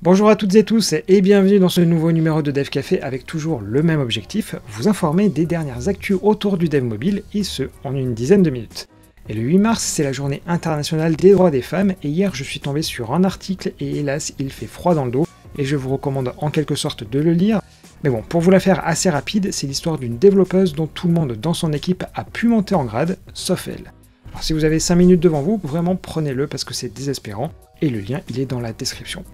Bonjour à toutes et tous et bienvenue dans ce nouveau numéro de Dev Café avec toujours le même objectif, vous informer des dernières actus autour du dev mobile et ce en une dizaine de minutes. Et le 8 mars c'est la journée internationale des droits des femmes et hier je suis tombé sur un article et hélas il fait froid dans le dos et je vous recommande en quelque sorte de le lire. Mais bon, pour vous la faire assez rapide, c'est l'histoire d'une développeuse dont tout le monde dans son équipe a pu monter en grade, sauf elle. Alors si vous avez 5 minutes devant vous, vraiment prenez-le parce que c'est désespérant et le lien il est dans la description.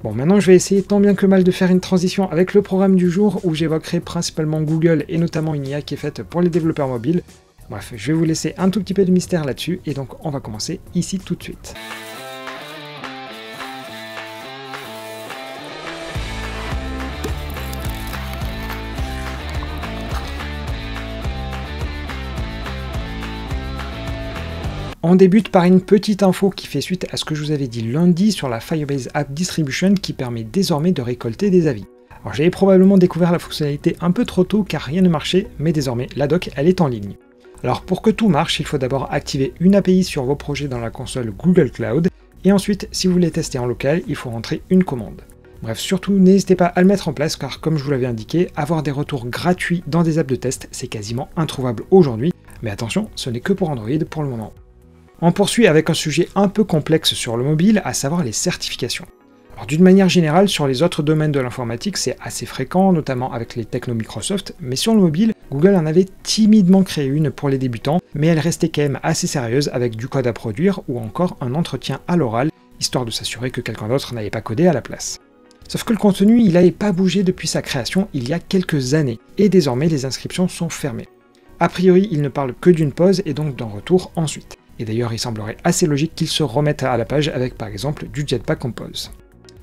Bon, maintenant je vais essayer tant bien que mal de faire une transition avec le programme du jour où j'évoquerai principalement Google et notamment une IA qui est faite pour les développeurs mobiles. Bref, je vais vous laisser un tout petit peu de mystère là-dessus et donc on va commencer ici tout de suite. On débute par une petite info qui fait suite à ce que je vous avais dit lundi sur la Firebase App Distribution qui permet désormais de récolter des avis. Alors j'avais probablement découvert la fonctionnalité un peu trop tôt car rien ne marchait, mais désormais la doc elle est en ligne. Alors pour que tout marche, il faut d'abord activer une API sur vos projets dans la console Google Cloud, et ensuite si vous voulez tester en local, il faut rentrer une commande. Bref, surtout n'hésitez pas à le mettre en place car comme je vous l'avais indiqué, avoir des retours gratuits dans des apps de test c'est quasiment introuvable aujourd'hui, mais attention, ce n'est que pour Android pour le moment. On poursuit avec un sujet un peu complexe sur le mobile, à savoir les certifications. Alors d'une manière générale, sur les autres domaines de l'informatique, c'est assez fréquent, notamment avec les technos Microsoft, mais sur le mobile, Google en avait timidement créé une pour les débutants, mais elle restait quand même assez sérieuse avec du code à produire ou encore un entretien à l'oral, histoire de s'assurer que quelqu'un d'autre n'avait pas codé à la place. Sauf que le contenu, il n'avait pas bougé depuis sa création il y a quelques années, et désormais les inscriptions sont fermées. A priori, il ne parle que d'une pause et donc d'un retour ensuite. Et d'ailleurs, il semblerait assez logique qu'ils se remettent à la page avec par exemple du Jetpack Compose.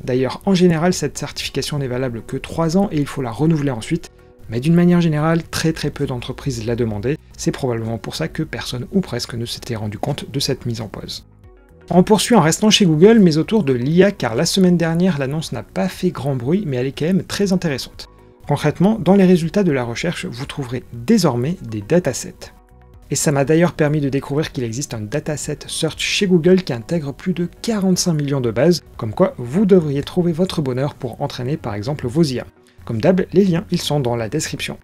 D'ailleurs, en général, cette certification n'est valable que 3 ans et il faut la renouveler ensuite, mais d'une manière générale, très peu d'entreprises la demandaient, c'est probablement pour ça que personne ou presque ne s'était rendu compte de cette mise en pause. On poursuit en restant chez Google, mais autour de l'IA, car la semaine dernière, l'annonce n'a pas fait grand bruit, mais elle est quand même très intéressante. Concrètement, dans les résultats de la recherche, vous trouverez désormais des datasets. Et ça m'a d'ailleurs permis de découvrir qu'il existe un dataset search chez Google qui intègre plus de 45 millions de bases, comme quoi vous devriez trouver votre bonheur pour entraîner par exemple vos IA. Comme d'hab, les liens ils sont dans la description.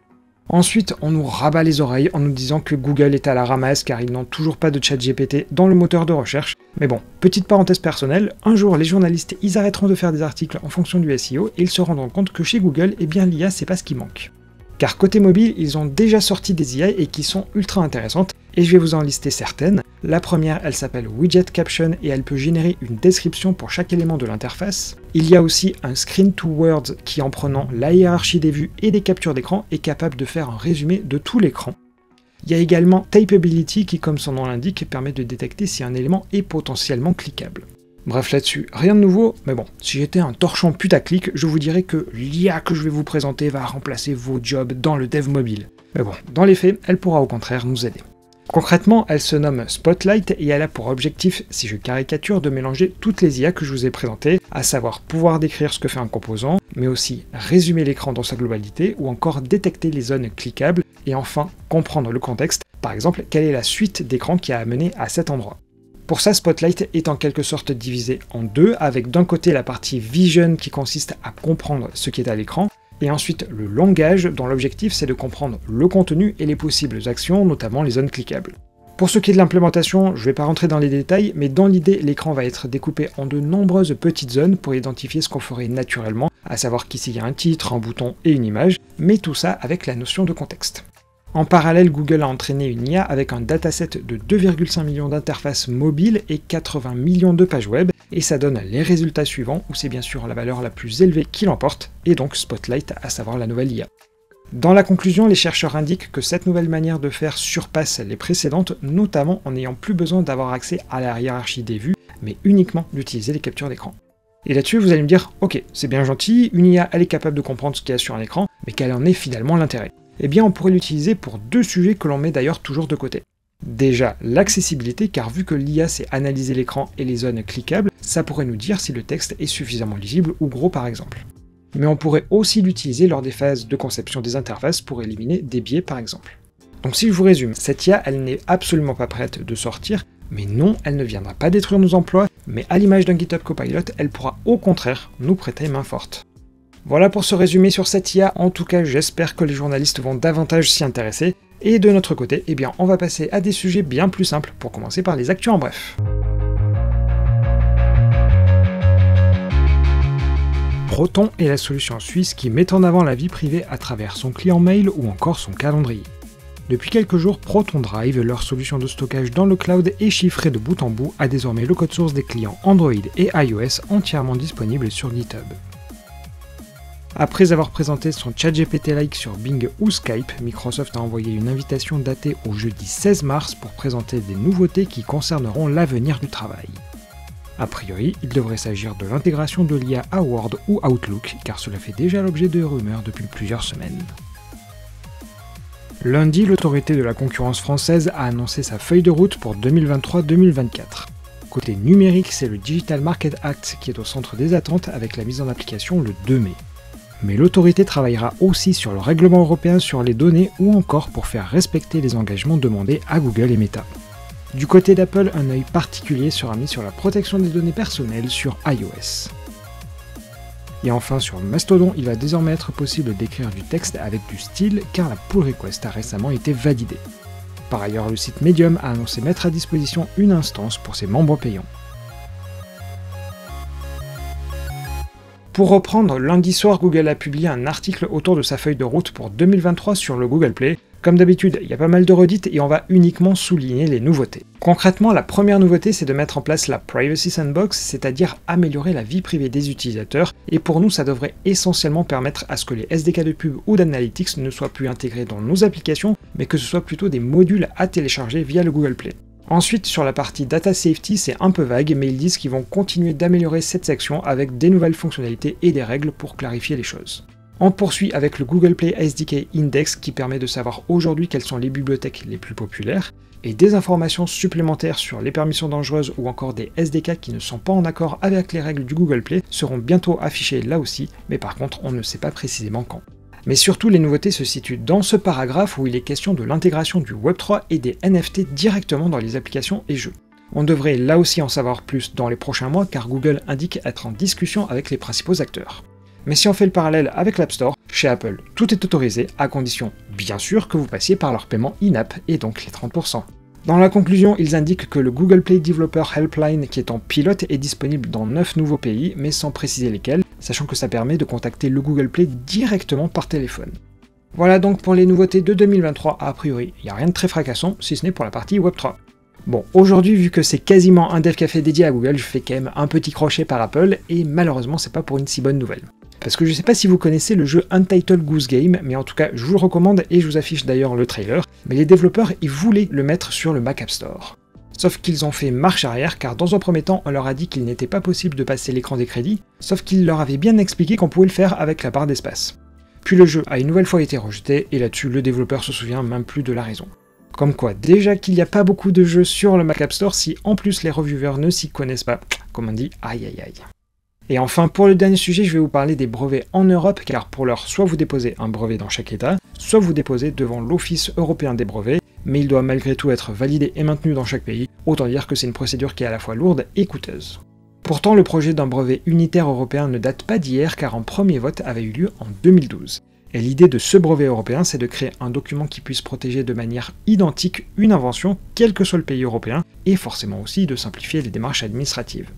Ensuite, on nous rabat les oreilles en nous disant que Google est à la ramasse car ils n'ont toujours pas de chat GPT dans le moteur de recherche. Mais bon, petite parenthèse personnelle, un jour les journalistes ils arrêteront de faire des articles en fonction du SEO et ils se rendront compte que chez Google, eh bien l'IA c'est pas ce qui manque. Car côté mobile, ils ont déjà sorti des IA et qui sont ultra intéressantes, et je vais vous en lister certaines. La première, elle s'appelle Widget Caption et elle peut générer une description pour chaque élément de l'interface. Il y a aussi un Screen to Words qui, en prenant la hiérarchie des vues et des captures d'écran, est capable de faire un résumé de tout l'écran. Il y a également Typability qui, comme son nom l'indique, permet de détecter si un élément est potentiellement cliquable. Bref là-dessus, rien de nouveau, mais bon, si j'étais un torchon putaclic, je vous dirais que l'IA que je vais vous présenter va remplacer vos jobs dans le dev mobile. Mais bon, dans les faits, elle pourra au contraire nous aider. Concrètement, elle se nomme Spotlight et elle a pour objectif, si je caricature, de mélanger toutes les IA que je vous ai présentées, à savoir pouvoir décrire ce que fait un composant, mais aussi résumer l'écran dans sa globalité, ou encore détecter les zones cliquables, et enfin comprendre le contexte, par exemple, quelle est la suite d'écran qui a amené à cet endroit. Pour ça, Spotlight est en quelque sorte divisé en deux, avec d'un côté la partie Vision qui consiste à comprendre ce qui est à l'écran, et ensuite le langage dont l'objectif c'est de comprendre le contenu et les possibles actions, notamment les zones cliquables. Pour ce qui est de l'implémentation, je ne vais pas rentrer dans les détails, mais dans l'idée, l'écran va être découpé en de nombreuses petites zones pour identifier ce qu'on ferait naturellement, à savoir qu'ici il y a un titre, un bouton et une image, mais tout ça avec la notion de contexte. En parallèle, Google a entraîné une IA avec un dataset de 2,5 millions d'interfaces mobiles et 80 millions de pages web, et ça donne les résultats suivants, où c'est bien sûr la valeur la plus élevée qui l'emporte, et donc Spotlight, à savoir la nouvelle IA. Dans la conclusion, les chercheurs indiquent que cette nouvelle manière de faire surpasse les précédentes, notamment en n'ayant plus besoin d'avoir accès à la hiérarchie des vues, mais uniquement d'utiliser les captures d'écran. Et là-dessus, vous allez me dire, ok, c'est bien gentil, une IA elle est capable de comprendre ce qu'il y a sur un écran, mais quel en est finalement l'intérêt? Eh bien on pourrait l'utiliser pour deux sujets que l'on met d'ailleurs toujours de côté. Déjà, l'accessibilité, car vu que l'IA sait analyser l'écran et les zones cliquables, ça pourrait nous dire si le texte est suffisamment lisible ou gros par exemple. Mais on pourrait aussi l'utiliser lors des phases de conception des interfaces pour éliminer des biais par exemple. Donc si je vous résume, cette IA elle n'est absolument pas prête de sortir, mais non, elle ne viendra pas détruire nos emplois, mais à l'image d'un GitHub Copilot, elle pourra au contraire nous prêter main forte. Voilà pour ce résumé sur cette IA, en tout cas j'espère que les journalistes vont davantage s'y intéresser, et de notre côté, eh bien on va passer à des sujets bien plus simples, pour commencer par les actus en bref. Proton est la solution suisse qui met en avant la vie privée à travers son client mail ou encore son calendrier. Depuis quelques jours, Proton Drive, leur solution de stockage dans le cloud et chiffrée de bout en bout, a désormais le code source des clients Android et iOS entièrement disponible sur GitHub. Après avoir présenté son ChatGPT-like sur Bing ou Skype, Microsoft a envoyé une invitation datée au jeudi 16 mars pour présenter des nouveautés qui concerneront l'avenir du travail. A priori, il devrait s'agir de l'intégration de l'IA à Word ou Outlook, car cela fait déjà l'objet de rumeurs depuis plusieurs semaines. Lundi, l'autorité de la concurrence française a annoncé sa feuille de route pour 2023-2024. Côté numérique, c'est le Digital Market Act qui est au centre des attentes avec la mise en application le 2 mai. Mais l'autorité travaillera aussi sur le règlement européen sur les données ou encore pour faire respecter les engagements demandés à Google et Meta. Du côté d'Apple, un œil particulier sera mis sur la protection des données personnelles sur iOS. Et enfin sur Mastodon, il va désormais être possible d'écrire du texte avec du style car la pull request a récemment été validée. Par ailleurs, le site Medium a annoncé mettre à disposition une instance pour ses membres payants. Pour reprendre, lundi soir, Google a publié un article autour de sa feuille de route pour 2023 sur le Google Play. Comme d'habitude, il y a pas mal de redites et on va uniquement souligner les nouveautés. Concrètement, la première nouveauté, c'est de mettre en place la Privacy Sandbox, c'est-à-dire améliorer la vie privée des utilisateurs, et pour nous, ça devrait essentiellement permettre à ce que les SDK de pub ou d'analytics ne soient plus intégrés dans nos applications, mais que ce soit plutôt des modules à télécharger via le Google Play. Ensuite, sur la partie Data Safety, c'est un peu vague, mais ils disent qu'ils vont continuer d'améliorer cette section avec des nouvelles fonctionnalités et des règles pour clarifier les choses. On poursuit avec le Google Play SDK Index qui permet de savoir aujourd'hui quelles sont les bibliothèques les plus populaires, et des informations supplémentaires sur les permissions dangereuses ou encore des SDK qui ne sont pas en accord avec les règles du Google Play seront bientôt affichées là aussi, mais par contre on ne sait pas précisément quand. Mais surtout, les nouveautés se situent dans ce paragraphe où il est question de l'intégration du Web3 et des NFT directement dans les applications et jeux. On devrait là aussi en savoir plus dans les prochains mois car Google indique être en discussion avec les principaux acteurs. Mais si on fait le parallèle avec l'App Store, chez Apple, tout est autorisé à condition bien sûr que vous passiez par leur paiement in-app et donc les 30%. Dans la conclusion, ils indiquent que le Google Play Developer Helpline qui est en pilote est disponible dans 9 nouveaux pays, mais sans préciser lesquels, sachant que ça permet de contacter le Google Play directement par téléphone. Voilà donc pour les nouveautés de 2023, a priori, il n'y a rien de très fracassant, si ce n'est pour la partie Web3. Bon, aujourd'hui, vu que c'est quasiment un dev café dédié à Google, je fais quand même un petit crochet par Apple, et malheureusement c'est pas pour une si bonne nouvelle. Parce que je sais pas si vous connaissez le jeu Untitled Goose Game, mais en tout cas je vous le recommande et je vous affiche d'ailleurs le trailer, mais les développeurs ils voulaient le mettre sur le Mac App Store. Sauf qu'ils ont fait marche arrière car dans un premier temps on leur a dit qu'il n'était pas possible de passer l'écran des crédits, sauf qu'ils leur avaient bien expliqué qu'on pouvait le faire avec la barre d'espace. Puis le jeu a une nouvelle fois été rejeté et là-dessus le développeur se souvient même plus de la raison. Comme quoi, déjà qu'il n'y a pas beaucoup de jeux sur le Mac App Store, si en plus les reviewers ne s'y connaissent pas, comme on dit, aïe aïe aïe. Et enfin, pour le dernier sujet, je vais vous parler des brevets en Europe, car pour l'heure, soit vous déposez un brevet dans chaque État, soit vous déposez devant l'Office européen des brevets, mais il doit malgré tout être validé et maintenu dans chaque pays, autant dire que c'est une procédure qui est à la fois lourde et coûteuse. Pourtant, le projet d'un brevet unitaire européen ne date pas d'hier, car un premier vote avait eu lieu en 2012. Et l'idée de ce brevet européen, c'est de créer un document qui puisse protéger de manière identique une invention, quel que soit le pays européen, et forcément aussi de simplifier les démarches administratives.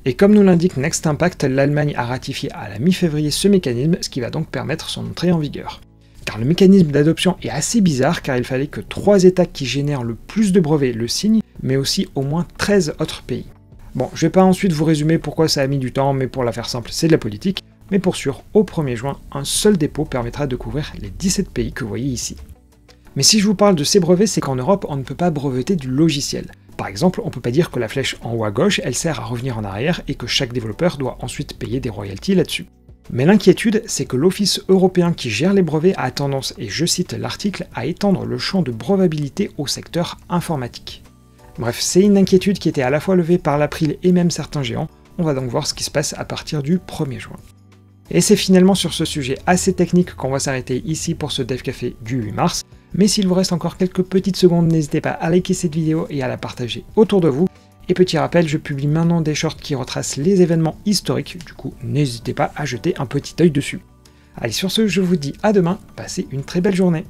Et comme nous l'indique Next Impact, l'Allemagne a ratifié à la mi-février ce mécanisme, ce qui va donc permettre son entrée en vigueur. Car le mécanisme d'adoption est assez bizarre, car il fallait que 3 États qui génèrent le plus de brevets le signent, mais aussi au moins 13 autres pays. Bon, je vais pas ensuite vous résumer pourquoi ça a mis du temps, mais pour la faire simple, c'est de la politique, mais pour sûr, au 1er juin, un seul dépôt permettra de couvrir les 17 pays que vous voyez ici. Mais si je vous parle de ces brevets, c'est qu'en Europe, on ne peut pas breveter du logiciel. Par exemple, on ne peut pas dire que la flèche en haut à gauche, elle sert à revenir en arrière et que chaque développeur doit ensuite payer des royalties là-dessus. Mais l'inquiétude, c'est que l'Office européen qui gère les brevets a tendance, et je cite l'article, à étendre le champ de brevabilité au secteur informatique. Bref, c'est une inquiétude qui était à la fois levée par l'April et même certains géants, on va donc voir ce qui se passe à partir du 1er juin. Et c'est finalement sur ce sujet assez technique qu'on va s'arrêter ici pour ce Dev Café du 8 mars, mais s'il vous reste encore quelques petites secondes, n'hésitez pas à liker cette vidéo et à la partager autour de vous, Et petit rappel, je publie maintenant des shorts qui retracent les événements historiques, du coup n'hésitez pas à jeter un petit œil dessus. Allez, sur ce, je vous dis à demain, passez une très belle journée.